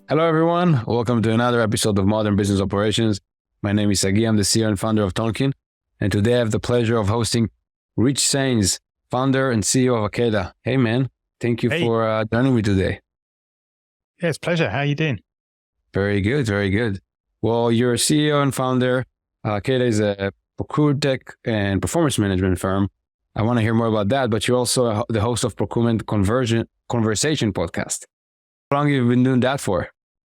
Hello, everyone. Welcome to another episode of Modern Business Operations. My name is Sagi. I'm the CEO and founder of Tonkin. And today I have the pleasure of hosting Rich Sains, founder and CEO of Acada. Hey, man. Thank you for joining me today. Yeah, it's a pleasure. How are you doing? Very good. Very good. Well, you're a CEO and founder. Acada is a ProcureTech and performance management firm. I want to hear more about that, but you're also the host of Procurement Conversation podcast. How long have you been doing that for?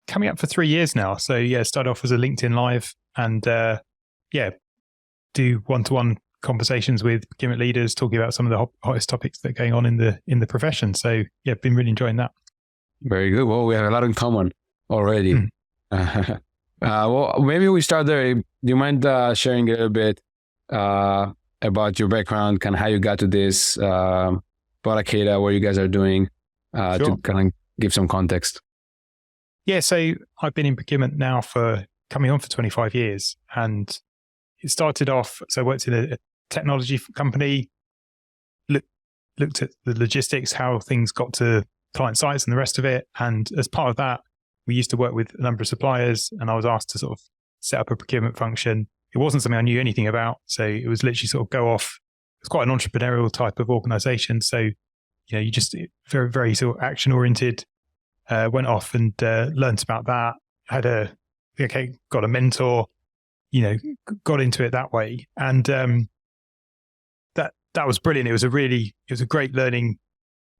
Coming up for 3 years now. So yeah, started off as a LinkedIn Live and do one-to-one conversations with procurement leaders, talking about some of the hottest topics that are going on in the profession. So yeah, been really enjoying that. Very good. Well, we have a lot in common already. Well, maybe we start there. Do you mind sharing a little bit about your background, kind of how you got to this, about Acada, what you guys are doing, to kind of give some context? Yeah, so I've been in procurement now for coming on for 25 years. And it started off, so I worked in a technology company, looked at the logistics, how things got to client sites and the rest of it. And as part of that, we used to work with a number of suppliers, and I was asked to sort of set up a procurement function. It wasn't something I knew anything about. So it was literally sort of go off. It's quite an entrepreneurial type of organization. So, you just very, very sort of action oriented. Went off and learned about that. Got a mentor, got into it that way. And that was brilliant. It was a great learning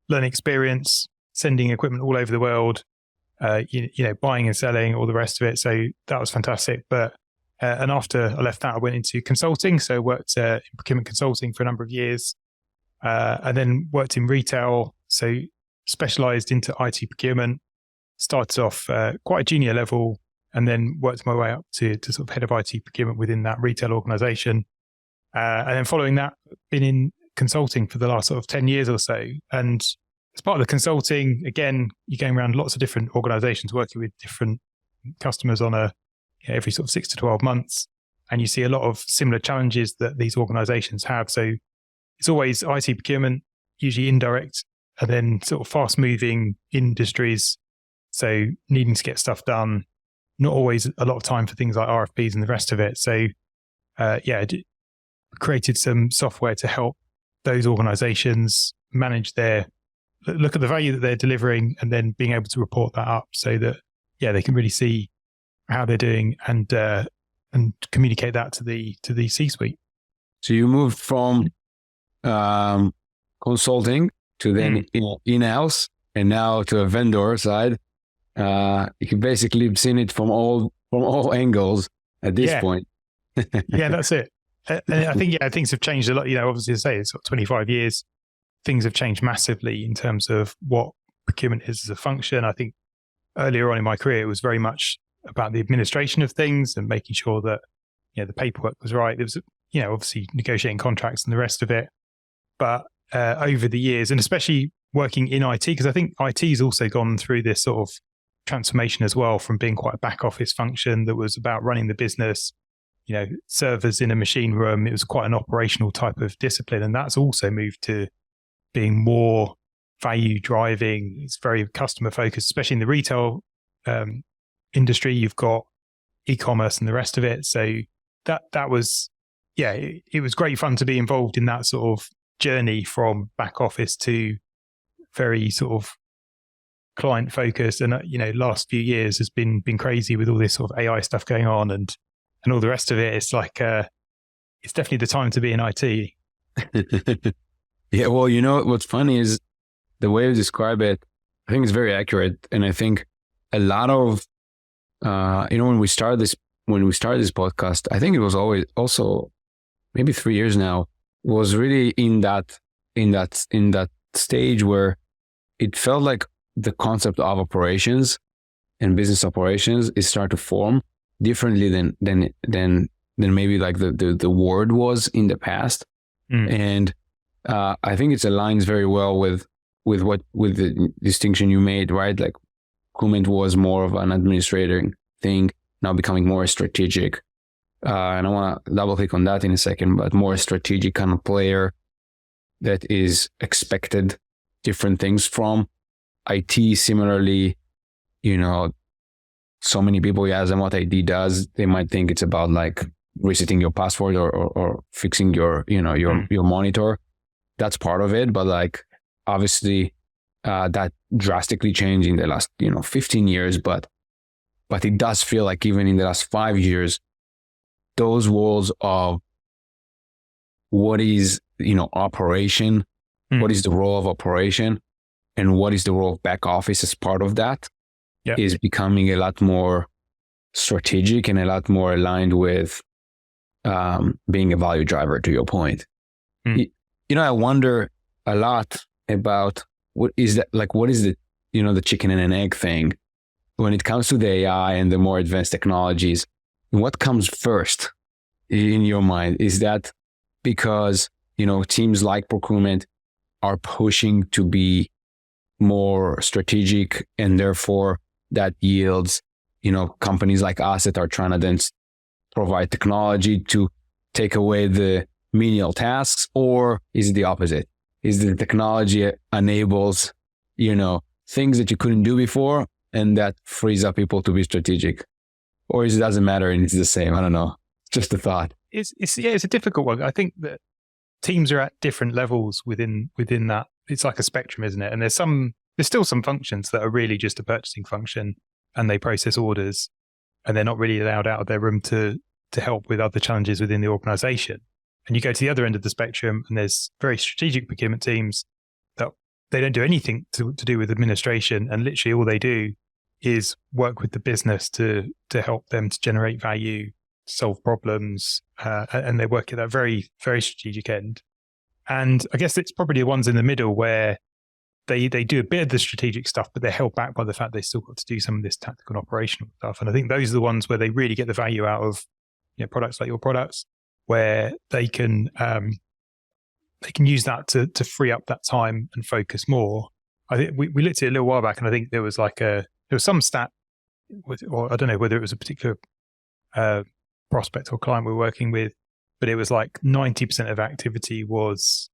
experience, sending equipment all over the world, buying and selling, all the rest of it. So that was fantastic. But and after I left that, I went into consulting. So I worked in procurement consulting for a number of years, and then worked in retail. So specialized into IT procurement, started off quite a junior level, and then worked my way up to sort of head of IT procurement within that retail organization. And then following that, been in consulting for the last sort of 10 years or so. And as part of the consulting, again, you're going around lots of different organizations, working with different customers on every sort of 6 to 12 months. And you see a lot of similar challenges that these organizations have. So it's always IT procurement, usually indirect, and then sort of fast moving industries. So needing to get stuff done, not always a lot of time for things like RFPs and the rest of it. So created some software to help those organizations manage look at the value that they're delivering, and then being able to report that up so that, they can really see how they're doing and communicate that to the C-suite. So you moved from consulting to then in-house, and now to a vendor side. You can basically have seen it from all angles at this point. Yeah, that's it. And I think things have changed a lot. Obviously, as I say, it's sort of 25 years. Things have changed massively in terms of what procurement is as a function. I think earlier on in my career, it was very much about the administration of things and making sure that the paperwork was right. There was obviously negotiating contracts and the rest of it. But over the years, and especially working in IT, because I think IT has also gone through this sort of transformation as well, from being quite a back office function that was about running the business, servers in a machine room. It was quite an operational type of discipline. And that's also moved to being more value driving. It's very customer focused, especially in the retail industry. You've got e-commerce and the rest of it. So that was, it was great fun to be involved in that sort of journey from back office to very sort of client focused. And last few years has been crazy with all this sort of AI stuff going on and all the rest of it. It's like it's definitely the time to be in IT. Yeah, well, what's funny is the way you describe it. I think it's very accurate, and I think a lot of when we started this podcast, I think it was always also maybe 3 years now, was really in that stage where it felt like the concept of operations and business operations is start to form differently than maybe like the word was in the past. And I think it aligns very well with the distinction you made, right? Like procurement was more of an administrator thing, now becoming more strategic. And I want to double click on that in a second, but more strategic kind of player that is expected different things from IT. Similarly, so many people, you ask them what ID does, they might think it's about like resetting your password or fixing your monitor. That's part of it. But like, obviously, that drastically changed in the last, 15 years. But it does feel like even in the last 5 years, those walls of what is, operation, what is the role of operation, and what is the role of back office as part of that is becoming a lot more strategic and a lot more aligned with being a value driver, to your point. I wonder a lot about what is the the chicken and an egg thing when it comes to the AI and the more advanced technologies. What comes first in your mind? Is that because, teams like procurement are pushing to be more strategic, and therefore that yields, companies like us that are trying to then provide technology to take away the menial tasks? Or is it the opposite? Is the technology enables, things that you couldn't do before, and that frees up people to be strategic? Or it doesn't matter and it's the same? I don't know. Just a thought. It's a difficult one. I think that teams are at different levels within that. It's like a spectrum, isn't it? And there's still some functions that are really just a purchasing function, and they process orders, and they're not really allowed out of their room to help with other challenges within the organization. And you go to the other end of the spectrum, and there's very strategic procurement teams that they don't do anything to do with administration, and literally all they do is work with the business to help them to generate value, solve problems, and they work at that very, very strategic end. And I guess it's probably the ones in the middle where they do a bit of the strategic stuff, but they're held back by the fact they still got to do some of this tactical and operational stuff. And I think those are the ones where they really get the value out of products like your products, where they can use that to free up that time and focus more. I think we looked at it a little while back, and I think there was some stat, or I don't know whether it was a particular prospect or client we're working with, but it was like 90% of activity was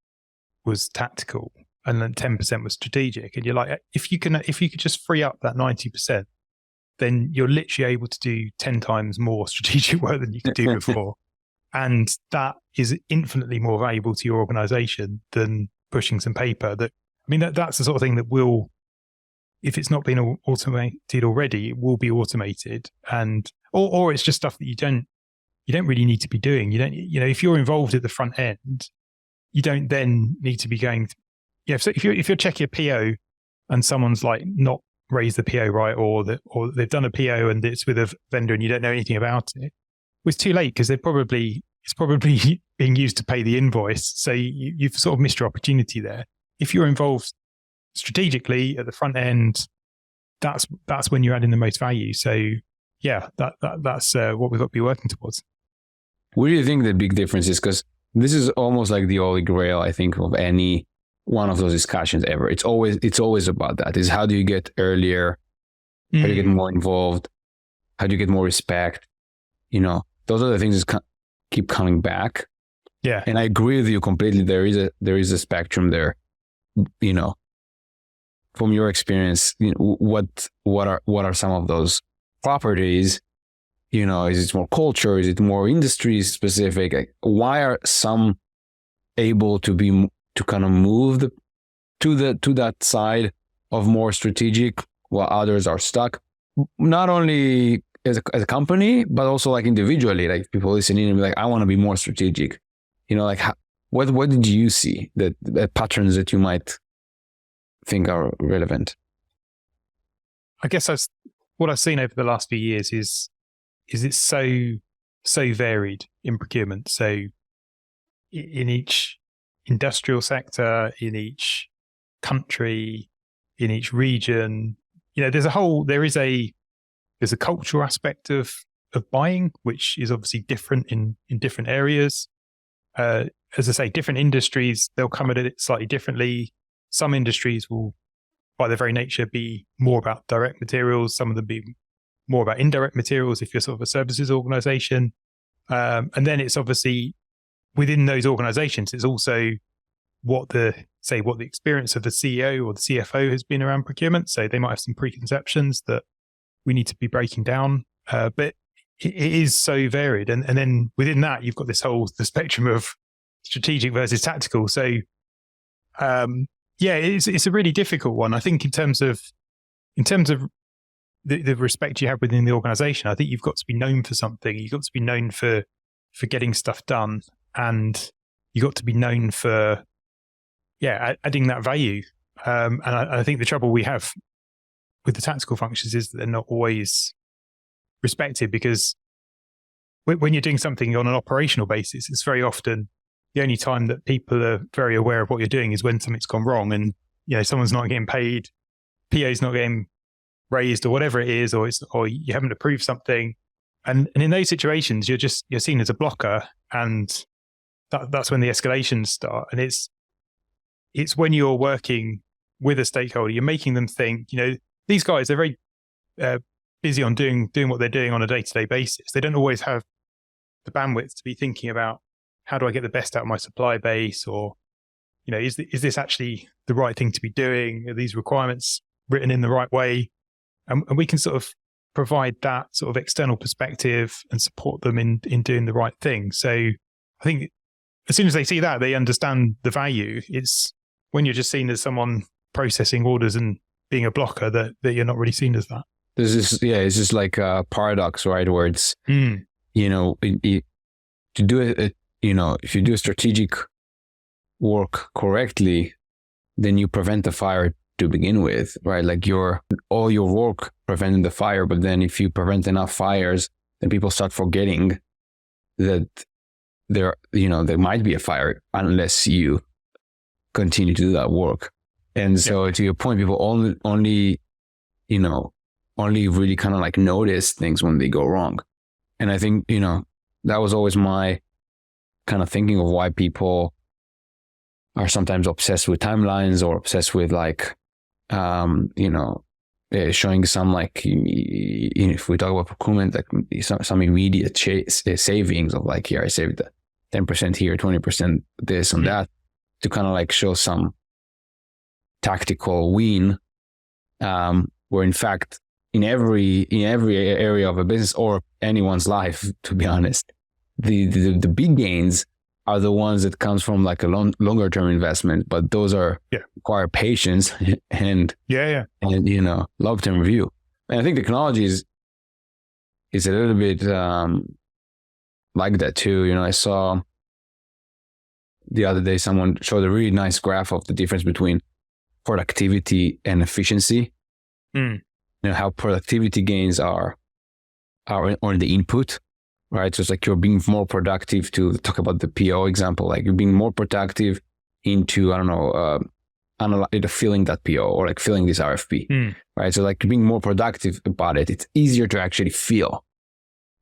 tactical, and then 10% was strategic. And you're like, if you could just free up that 90%, then you're literally able to do 10 times more strategic work than you could do before. And that is infinitely more valuable to your organization than pushing some paper. That's the sort of thing that will, if it's not been automated already, it will be automated. And or it's just stuff that you don't really need to be doing. You don't, if you're involved at the front end, you don't then need to be going. So if you're checking a PO and someone's like not raised the PO right, or they've done a PO and it's with a vendor and you don't know anything about it, it's too late, because it's probably being used to pay the invoice. So you've sort of missed your opportunity there. If you're involved strategically at the front end, that's when you're adding the most value. So yeah, that's what we've got to be working towards. What do you think the big difference is? Because this is almost like the holy grail, I think, of any one of those discussions ever. It's always about that. Is how do you get earlier? How do you get more involved? How do you get more respect? Those are the things that keep coming back. Yeah. And I agree with you completely. There is a spectrum there. From your experience, what are some of those properties? Is it more culture? Is it more industry specific? Like, why are some able to kind of move to that side of more strategic, while others are stuck? Not only as a company, but also like individually, like people listening and be like, I want to be more strategic. What did you see that patterns that you might think are relevant? I guess what I've seen over the last few years is it's so varied in procurement. So in each industrial sector, in each country, in each region, there's a cultural aspect of buying, which is obviously different in different areas. As I say, different industries, they'll come at it slightly differently. Some industries will, by their very nature, be more about direct materials. Some of them be more about indirect materials if you're sort of a services organization. And then it's obviously within those organizations, it's also what the experience of the CEO or the CFO has been around procurement. So they might have some preconceptions that we need to be breaking down. But it is so varied. And then within that, you've got the spectrum of strategic versus tactical. So, it's a really difficult one. I think in terms of the respect you have within the organization, I think you've got to be known for something. You've got to be known for getting stuff done, and you've got to be known for, adding that value. And I think the trouble we have with the tactical functions is that they're not always respected, because when you're doing something on an operational basis, it's very often the only time that people are very aware of what you're doing is when something's gone wrong, and someone's not getting paid, PA's not getting raised, or whatever it is, or you haven't approved something, and in those situations you're seen as a blocker, and that's when the escalations start. And it's when you're working with a stakeholder, you're making them think, these guys, they're very busy on doing what they're doing on a day-to-day basis. They don't always have the bandwidth to be thinking about, how do I get the best out of my supply base? Or, is this actually the right thing to be doing? Are these requirements written in the right way? And we can sort of provide that sort of external perspective and support them in doing the right thing. So I think as soon as they see that, they understand the value. It's when you're just seen as someone processing orders and being a blocker that you're not really seen as that. There's this, it's just like a paradox, right? Where it's, to do it, if you do strategic work correctly, then you prevent the fire to begin with, right? Like all your work preventing the fire, but then if you prevent enough fires, then people start forgetting that there might be a fire unless you continue to do that work. And so to your point, people only really kind of like notice things when they go wrong. And I think, that was always my kind of thinking of why people are sometimes obsessed with timelines, or obsessed with like, showing some like, if we talk about procurement, like some immediate savings of like, here I saved 10% here, 20% this and that, to kind of like show some tactical win, where in fact, in every area of a business or anyone's life, to be honest, the big gains are the ones that comes from like a longer term investment, but those require patience and long term view. And I think technology is a little bit like that too. I saw the other day someone showed a really nice graph of the difference between productivity and efficiency. How productivity gains are on the input, right? So it's like you're being more productive, to talk about the PO example, like you're being more productive into, filling that PO, or like filling this RFP, right? So like being more productive about it, it's easier to actually feel.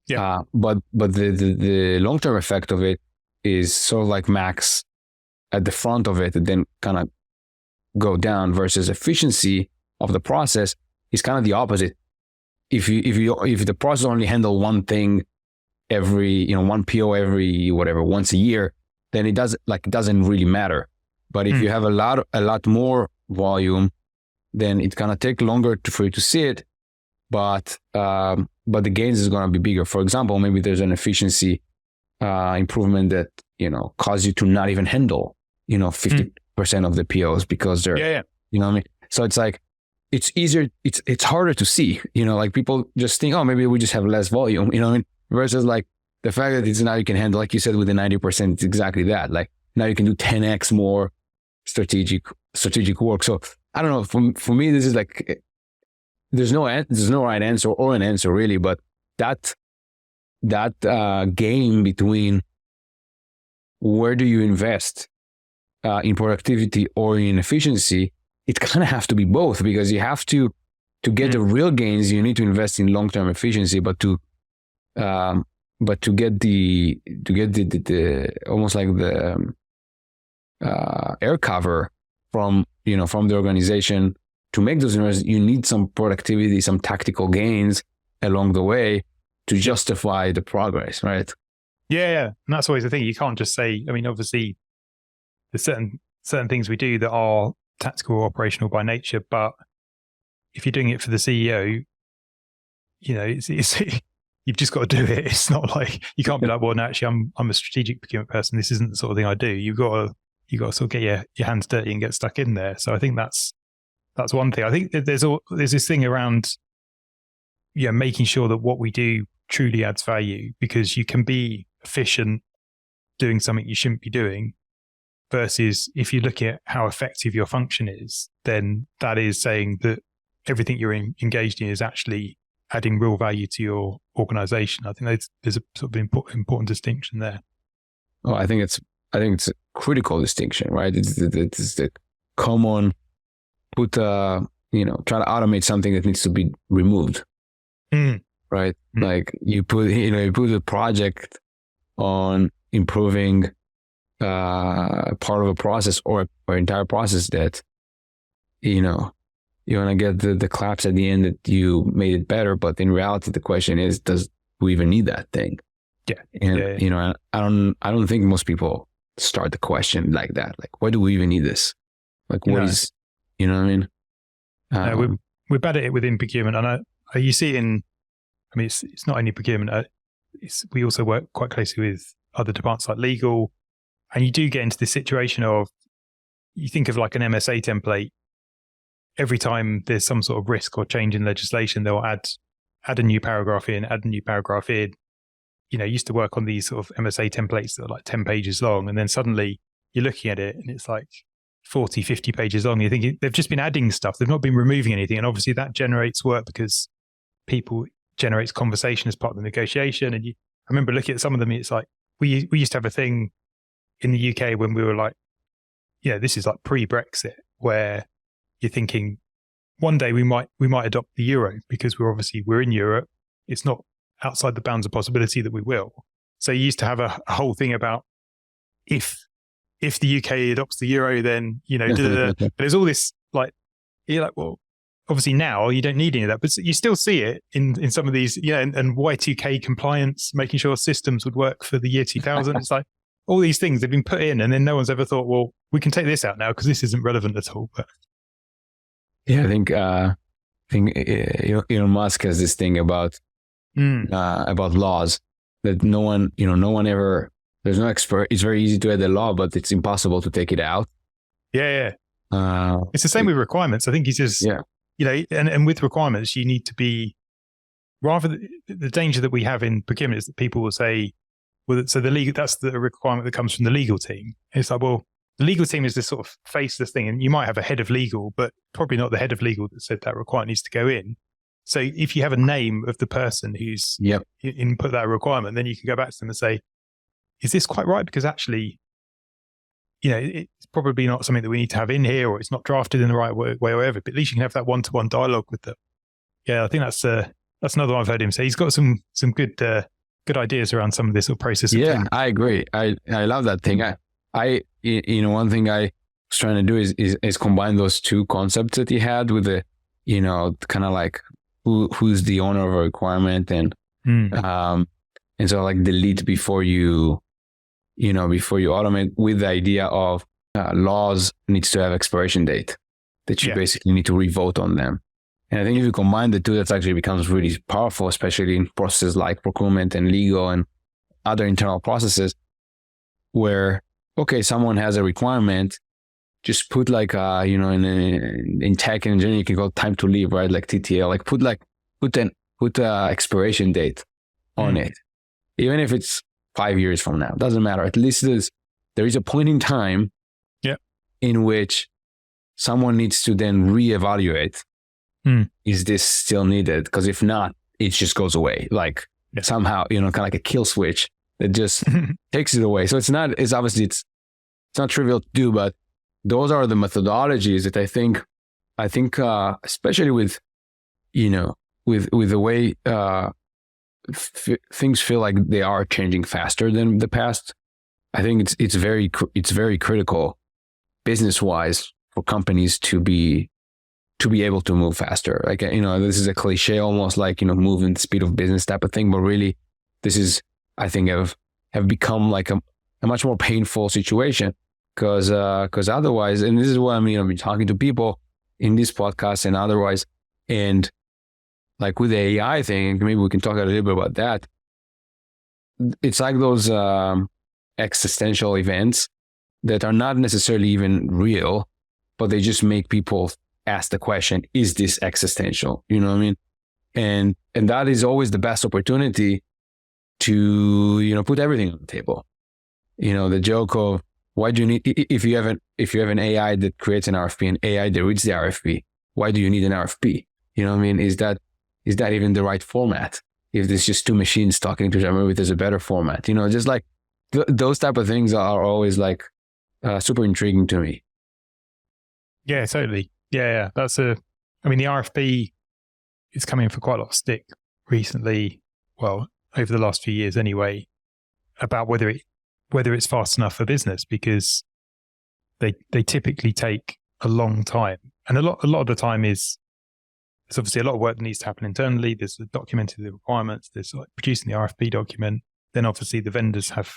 Yeah. But the long-term effect of it is sort of like max at the front of it and then kind of go down, versus efficiency of the process is kind of the opposite. If the process only handle one thing every, one PO every once a year, then it doesn't really matter. But if you have a lot more volume, then it's gonna take longer for you to see it, but the gains is gonna be bigger. For example, maybe there's an efficiency improvement that cause you to not even handle 50% of the POs because they're you know what I mean. So it's like, it's easier, it's harder to see, like people just think, oh, maybe we just have less volume, what I mean? Versus like the fact that it's now you can handle, like you said, with the 90%, it's exactly that. Like now you can do 10x more strategic work. So I don't know, for me, this is like, there's no right answer or an answer really, but that game between where do you invest in productivity or in efficiency, it kind of have to be both, because you have to get the real gains, you need to invest in long-term efficiency, but to get the almost like the air cover from the organization to make those investments, you need some productivity, some tactical gains along the way to justify the progress, right? Yeah. And that's always the thing. You can't just say, I mean, obviously there's certain things we do that are tactical or operational by nature, but if you're doing it for the CEO, it's you've just got to do it. It's not like you can't be like, well, no, actually, I'm a strategic procurement person. This isn't the sort of thing I do. You've got to sort of get your hands dirty and get stuck in there. So I think that's one thing. I think that there's this thing around, making sure that what we do truly adds value, because you can be efficient doing something you shouldn't be doing, versus if you look at how effective your function is, then that is saying that everything you're engaged in is actually adding real value to your organization. I think there's a sort of important distinction there. Oh, I think it's a critical distinction, right? It's the common try to automate something that needs to be removed, right? Like you put a project on improving part of a process or entire process that you want to get the claps at the end that you made it better, but in reality the question is, does we even need that thing? I don't think most people start the question like that, like, why do we even need this? Like, what is, you know what I mean? We're bad at it within procurement, and you see it it's not only procurement, we also work quite closely with other departments like legal. And you do get into this situation of, you think of like an MSA template, every time there's some sort of risk or change in legislation, they'll add a new paragraph in, used to work on these sort of MSA templates that are like 10 pages long. And then suddenly you're looking at it and it's like 40, 50 pages long. You're thinking they've just been adding stuff. They've not been removing anything. And obviously that generates work because generates conversation as part of the negotiation. And I remember looking at some of them, it's like, we used to have a thing in the UK when we were like, this is like pre-Brexit, where you're thinking one day we might adopt the euro, because we're in Europe. It's not outside the bounds of possibility that we will. So you used to have a whole thing about if the UK adopts the euro, then but there's all this like, you're like, well, obviously now you don't need any of that, but you still see it in some of these, and Y2K compliance, making sure systems would work for the year 2000. It's like all these things have been put in, and then no one's ever thought, well, we can take this out now because this isn't relevant at all. But yeah, I think Elon Musk has this thing about laws that no one ever. There's no expert. It's very easy to add a law, but it's impossible to take it out. Yeah. It's the same with requirements. I think he says, and with requirements, you need to be, rather the danger that we have in procurement is that people will say, well, so that's the requirement that comes from the legal team. It's like, well, the legal team is this sort of faceless thing, and you might have a head of legal, but probably not the head of legal that said that requirement needs to go in. So if you have a name of the person who's input that requirement, then you can go back to them and say, is this quite right? Because actually, it's probably not something that we need to have in here, or it's not drafted in the right way or whatever, but at least you can have that one-to-one dialogue with them. Yeah, I think that's another one I've heard him say. He's got some good ideas around some of this sort of process. Yeah, I agree. I love that thing. One thing I was trying to do is combine those two concepts that he had with the, kind of like who's the owner of a requirement, and so like delete before you automate, with the idea of laws needs to have expiration date, that you basically need to revote on them. And I think if you combine the two, that actually becomes really powerful, especially in processes like procurement and legal and other internal processes where, okay, someone has a requirement, just put like, in tech and engineering, you can go time to leave, right? Like TTL, like put a expiration date on it. Even if it's 5 years from now, doesn't matter. At least there is a point in time in which someone needs to then reevaluate. Is this still needed? Because if not, it just goes away. Like somehow, kind of like a kill switch that just takes it away. So it's not trivial to do, but those are the methodologies that I think, especially with the way things feel like they are changing faster than the past. I think it's very critical business wise for companies to be able to move faster. Like, this is a cliche, almost like, move in the speed of business type of thing. But really, this is, I think, have become like a much more painful situation because otherwise, and this is what I've been talking to people in this podcast and otherwise, and like with the AI thing, maybe we can talk a little bit about that. It's like those existential events that are not necessarily even real, but they just make people ask the question, is this existential? You know what I mean? And that is always the best opportunity to, you know, put everything on the table. You know, the joke of, why do you need, if you have an AI that creates an RFP and AI that reads the RFP, why do you need an RFP? You know what I mean? Is that even the right format? If there's just two machines talking to each other, maybe there's a better format. You know, just like those type of things are always like super intriguing to me. Yeah, totally. Yeah. I mean, the RFP is coming for quite a lot of stick recently. Well, over the last few years anyway, about whether it's fast enough for business, because they typically take a long time. And a lot of the time there's obviously a lot of work that needs to happen internally. There's documenting the requirements, there's like producing the RFP document. Then obviously the vendors have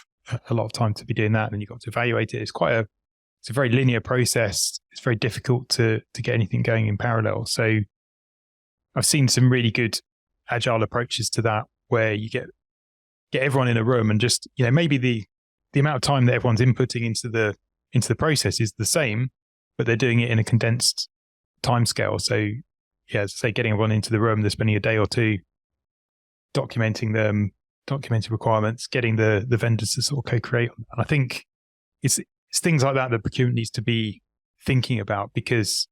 a lot of time to be doing that, and then you've got to evaluate it. It's a very linear process. It's very difficult to get anything going in parallel. So I've seen some really good agile approaches to that, where you get everyone in a room and just, you know, maybe the amount of time that everyone's inputting into the process is the same, but they're doing it in a condensed timescale. So yeah, as I say, getting everyone into the room, they're spending a day or two documenting requirements, getting the vendors to sort of co-create. And I think it's things like that procurement needs to be thinking about, because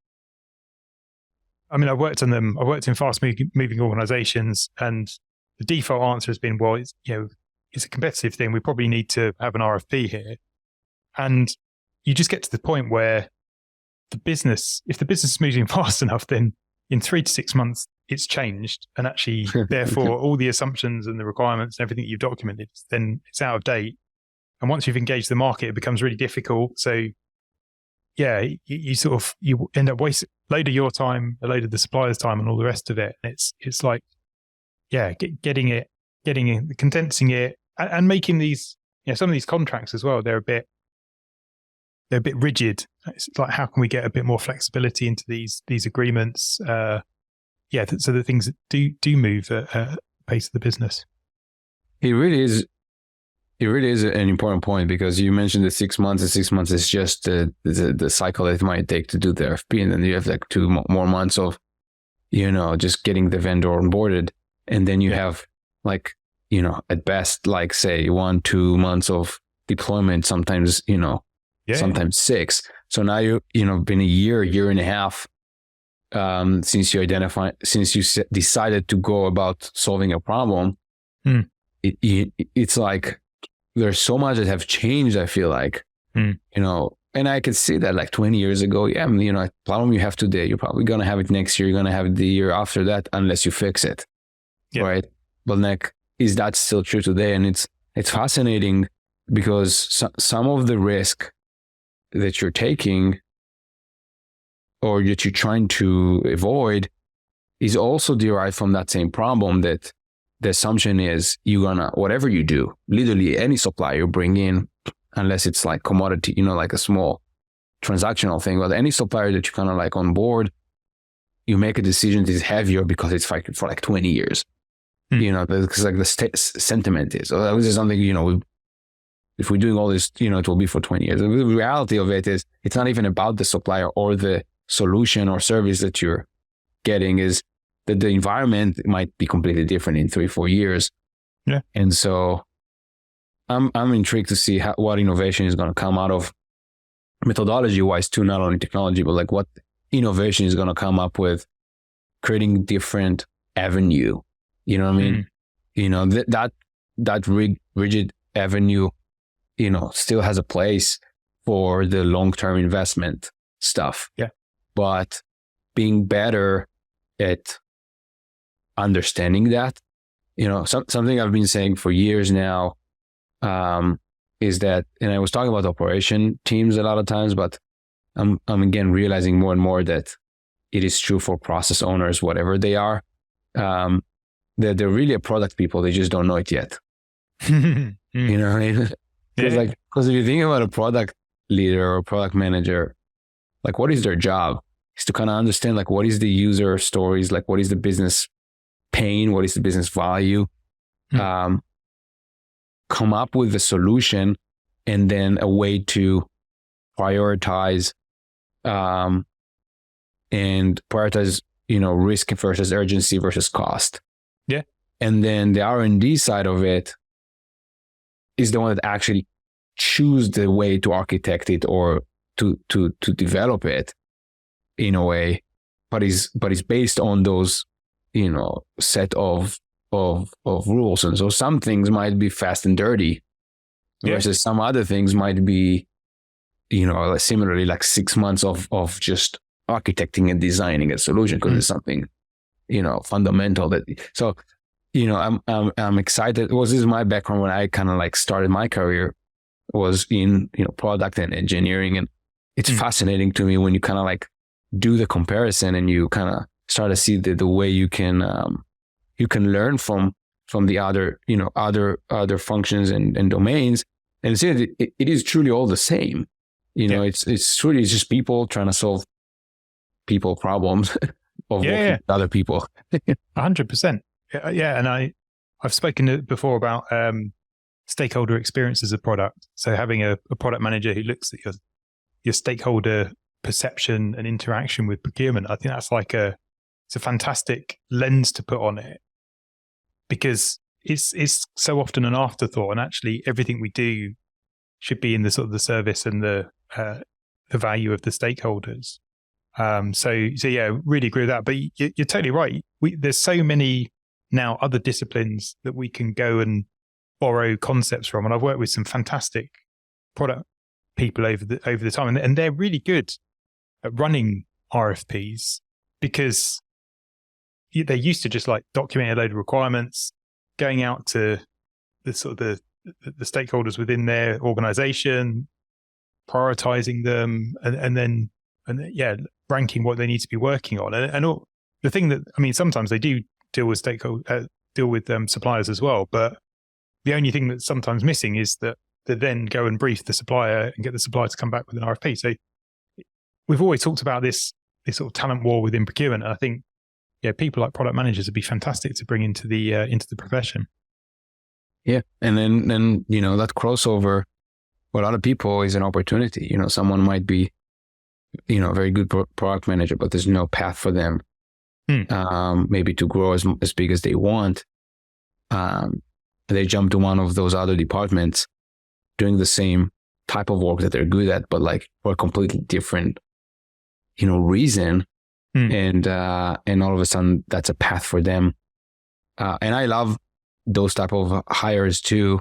I mean, I worked in fast moving organizations, and the default answer has been, well, it's a competitive thing. We probably need to have an RFP here. And you just get to the point where if the business is moving fast enough, then in 3 to 6 months, it's changed. And actually, therefore, all the assumptions and the requirements and everything you've documented, then it's out of date. And once you've engaged the market, it becomes really difficult. So yeah, you end up wasting a load of your time, a load of the supplier's time, and all the rest of it. And it's like, yeah, getting it, condensing it, and making these, you know, some of these contracts as well, they're a bit rigid. It's like, how can we get a bit more flexibility into these agreements? So that things do move at the pace of the business. It really is an important point, because you mentioned the 6 months, and 6 months is just the cycle that it might take to do the RFP. And then you have like 2 more months of, you know, just getting the vendor onboarded. And then you have like, you know, at best, like say 1-2 months of deployment, sometimes, you know, sometimes 6. So now been a year and a half since you decided to go about solving a problem. It's like, there's so much that have changed, I feel like, you know, and I could see that like 20 years ago, you know, a problem you have today, you're probably going to have it next year, you're going to have it the year after that, unless you fix it. Right. But like, is that still true today? And it's fascinating, because some of the risk that you're taking or that you're trying to avoid is also derived from that same problem, that the assumption is you're gonna, whatever you do, literally any supplier you bring in, unless it's like commodity, you know, like a small transactional thing, but any supplier that you kind of like on board, you make a decision that is heavier because it's like for like 20 years. You know, because like the sentiment is, oh, this is something, you know, if we're doing all this, you know, it will be for 20 years. The reality of it is, it's not even about the supplier or the solution or service that you're getting, is that the environment might be completely different in 3-4 years. Yeah. And so I'm intrigued to see what innovation is going to come out of methodology wise too, not only technology, but like what innovation is going to come up with, creating different avenue. You know what I mean? You know, that rigid avenue, you know, still has a place for the long-term investment stuff. Yeah. But being better at understanding that, you know, something I've been saying for years now, is that, and I was talking about operation teams a lot of times, but I'm again realizing more and more that it is true for process owners, whatever they are, that they're really a product people. They just don't know it yet. You know what I mean? Because if you think about a product leader or product manager, like what is their job? Is to kind of understand like what is the user stories, like what is the business pain, what is the business value, come up with a solution, and then a way to prioritize risk versus urgency versus cost. Yeah. And then the R&D side of it is the one that actually choose the way to architect it or to develop it in a way, but is based on those, set of rules. And so some things might be fast and dirty versus some other things might be, similarly like 6 months of just architecting and designing a solution because it's something, fundamental I'm excited. This is my background when I kind of like started my career was in, product and engineering. And it's fascinating to me when you kind of like do the comparison and you kind of start to see the way you can learn from the other, other functions and domains. And see it is truly all the same. It's truly just people trying to solve people problems of working with other people. 100%. Yeah. And I've spoken before about stakeholder experience as a product. So having a product manager who looks at your stakeholder perception and interaction with procurement, I think that's it's a fantastic lens to put on it, because it's so often an afterthought, and actually everything we do should be in the sort of the service and the value of the stakeholders. So yeah, really agree with that. But you're totally right. There's so many now other disciplines that we can go and borrow concepts from, and I've worked with some fantastic product people over the time, and they're really good at running RFPs because they're used to just like documenting a load of requirements, going out to the sort of the stakeholders within their organization, prioritizing them, and then ranking what they need to be working on. And all, the thing that, sometimes they do deal with suppliers as well, but the only thing that's sometimes missing is that they then go and brief the supplier and get the supplier to come back with an RFP. So we've always talked about this sort of talent war within procurement. And I think, people like product managers would be fantastic to bring into the profession. Yeah. And then, that crossover for a lot of people is an opportunity. Someone might be, a very good product manager, but there's no path for them, maybe to grow as big as they want. They jump to one of those other departments doing the same type of work that they're good at, but like for a completely different, reason. And all of a sudden that's a path for them. And I love those type of hires too,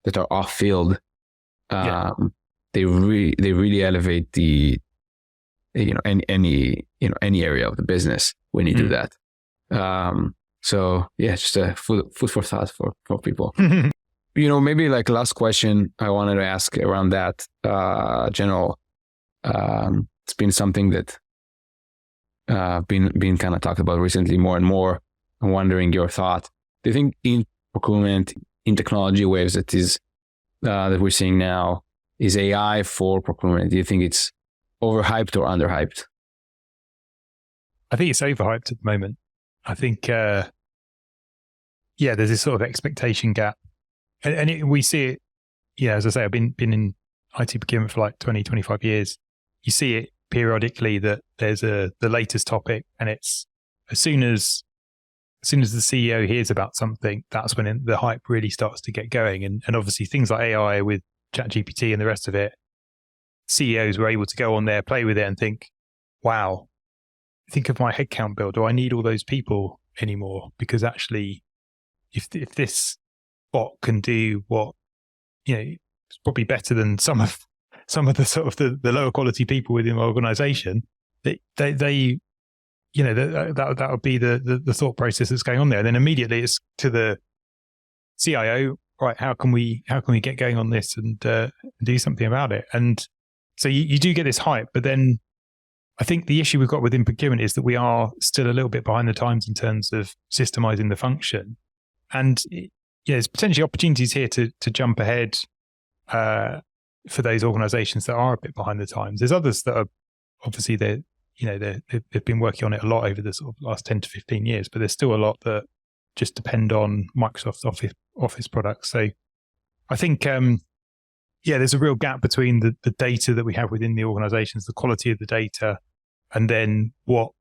that are off field. They really elevate the, any area of the business when you do that. So yeah, just a food for thought for people. Maybe like last question I wanted to ask around that, general, it's been something that been kind of talked about recently more and more. I'm wondering your thought. Do you think in procurement, in technology waves that we're seeing now, is AI for procurement? Do you think it's overhyped or underhyped? I think it's overhyped at the moment. I think, there's this sort of expectation gap. And we see it, as I say, I've been in IT procurement for like 20, 25 years. You see it periodically that there's the latest topic, and it's as soon as the CEO hears about something, that's when the hype really starts to get going. And obviously things like AI with ChatGPT and the rest of it, CEOs were able to go on there, play with it and think, wow, think of my headcount bill. Do I need all those people anymore? Because actually, if this bot can do what, it's probably better than some of the sort of the lower quality people within my organization, that would be the thought process that's going on there. And then immediately it's to the CIO, right? How can we get going on this and do something about it? And so you do get this hype, but then I think the issue we've got within procurement is that we are still a little bit behind the times in terms of systemizing the function. And there's potentially opportunities here to jump ahead for those organizations that are a bit behind the times. There's others that are obviously they've been working on it a lot over the sort of last 10 to 15 years, but there's still a lot that just depend on Microsoft Office products. So I think, there's a real gap between the data that we have within the organizations, the quality of the data, and then what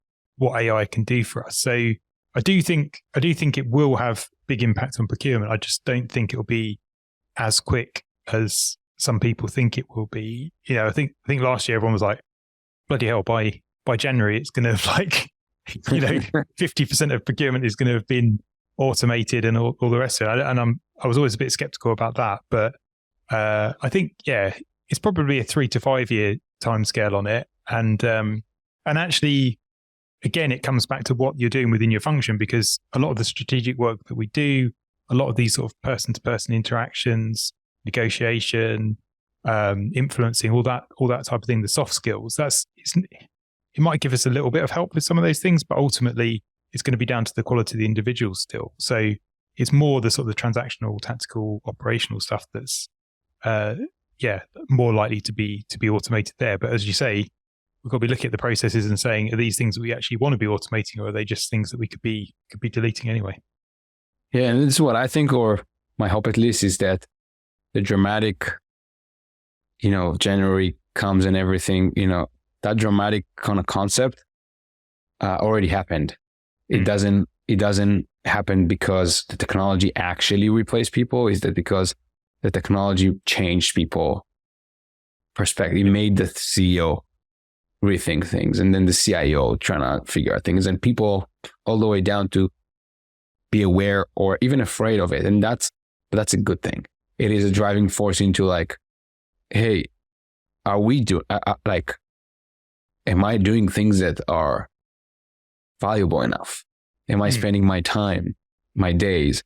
AI can do for us. So I do think it will have big impact on procurement. I just don't think it will be as quick as some people think it will be. I think last year everyone was like, bloody hell, by January it's going to have 50% of procurement is going to have been automated and all the rest of it. And I was always a bit skeptical about that, but I think it's probably a 3 to 5 year timescale on it. And actually, again, it comes back to what you're doing within your function, because a lot of the strategic work that we do, a lot of these sort of person-to-person interactions, negotiation, influencing, all that type of thing, the soft skills, it might give us a little bit of help with some of those things, but ultimately it's going to be down to the quality of the individual still. So it's more the sort of the transactional, tactical, operational stuff that's more likely to be automated there. But as you say, we've got to be looking at the processes and saying, are these things that we actually want to be automating, or are they just things that we could be deleting anyway? Yeah, and this is what I think, or my hope at least, is that the dramatic, January comes and everything, that dramatic kind of concept already happened. It doesn't happen because the technology actually replaced people. Is that because the technology changed people perspective? It made the CEO rethink things, and then the CIO trying to figure out things, and people all the way down to be aware or even afraid of it. And that's a good thing. It is a driving force into like, hey, are we doing am I doing things that are valuable enough? Am I spending my time, my days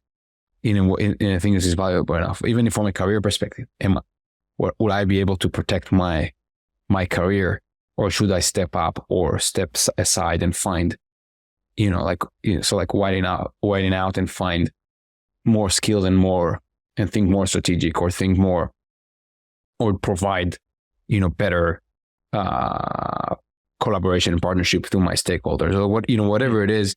in a thing that is valuable enough? Even from a career perspective, will I be able to protect my career, or should I step up or step aside and find, widen out and find more skills and think more strategic, or think more, or provide, better collaboration and partnership through my stakeholders, or whatever it is.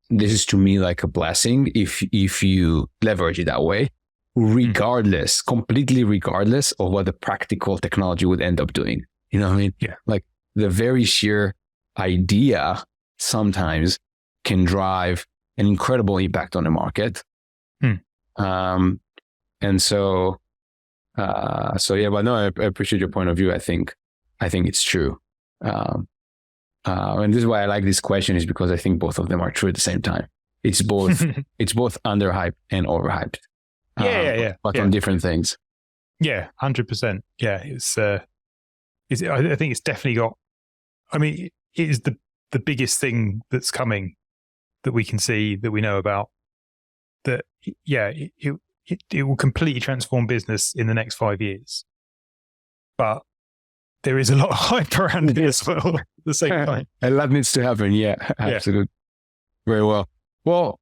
This is to me like a blessing if you leverage it that way, completely regardless of what the practical technology would end up doing. You know what I mean? Yeah. Like the very sheer idea sometimes can drive an incredible impact on the market. And so yeah, but no, I appreciate your point of view. I think it's true. And this is why I like this question, is because I think both of them are true at the same time. It's both underhyped and overhyped. But on different things. Yeah, 100%. Yeah, I think it's definitely got. I mean, it is the biggest thing that's coming that we can see, that we know about. That it will completely transform business in the next 5 years. But there is a lot of hype around it as well at the same time. A lot needs to happen. Yeah, absolutely. Yeah. Very well. Well,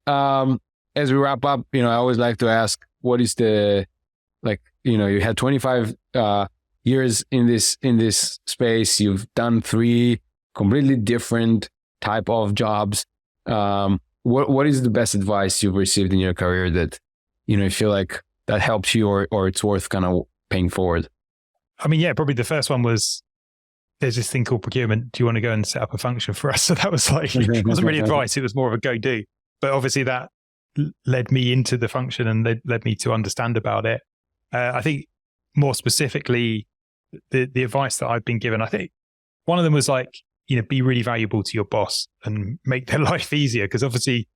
as we wrap up, I always like to ask, what is the, you had 25 years in this space. You've done 3 completely different type of jobs. What is the best advice you've received in your career that, you feel like that helps you, or it's worth kind of paying forward? I mean, yeah, probably the first one was, there's this thing called procurement. Do you want to go and set up a function for us? So that was like, it wasn't really advice. It was more of a go do. But obviously that led me into the function and led me to understand about it. I think more specifically, the advice that I've been given, I think one of them was like, be really valuable to your boss and make their life easier. Because obviously,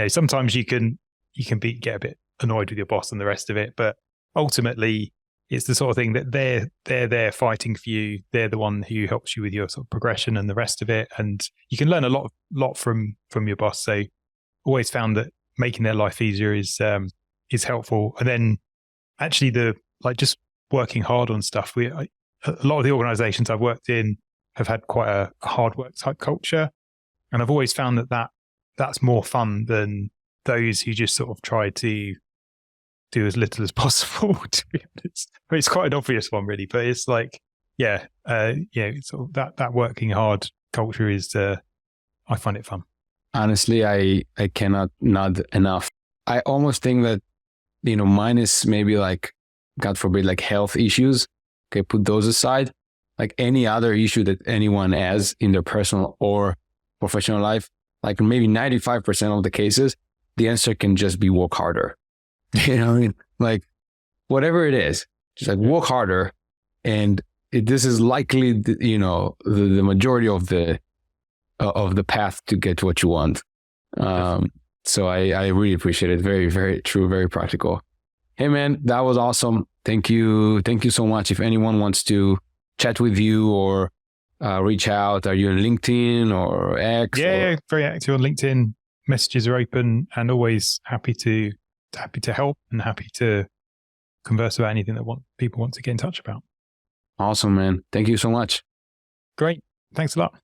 sometimes you can get a bit annoyed with your boss and the rest of it. But ultimately, it's the sort of thing that they're there fighting for you. They're the one who helps you with your sort of progression and the rest of it. And you can learn a lot from your boss. So always found that making their life easier is helpful. And then actually just working hard on stuff. A lot of the organizations I've worked in have had quite a hard work type culture. And I've always found that's more fun than those who just sort of try to do as little as possible, to be honest. I mean, it's quite an obvious one, really, but it's like, sort of that working hard culture is, I find it fun. honestly, I cannot nod enough. I almost think that, minus maybe like, God forbid, like health issues. Okay, put those aside. Like any other issue that anyone has in their personal or professional life, like maybe 95% of the cases, the answer can just be work harder. You know what I mean? Like whatever it is, just like work harder. And this is likely, the majority of the path to get what you want. So I really appreciate it. Very, very true, very practical. Hey man, that was awesome. Thank you. Thank you so much. If anyone wants to chat with you or reach out, are you on LinkedIn or X? Yeah, very active on LinkedIn. Messages are open and always happy to help and happy to converse about anything that people want to get in touch about. Awesome, man. Thank you so much. Great. Thanks a lot.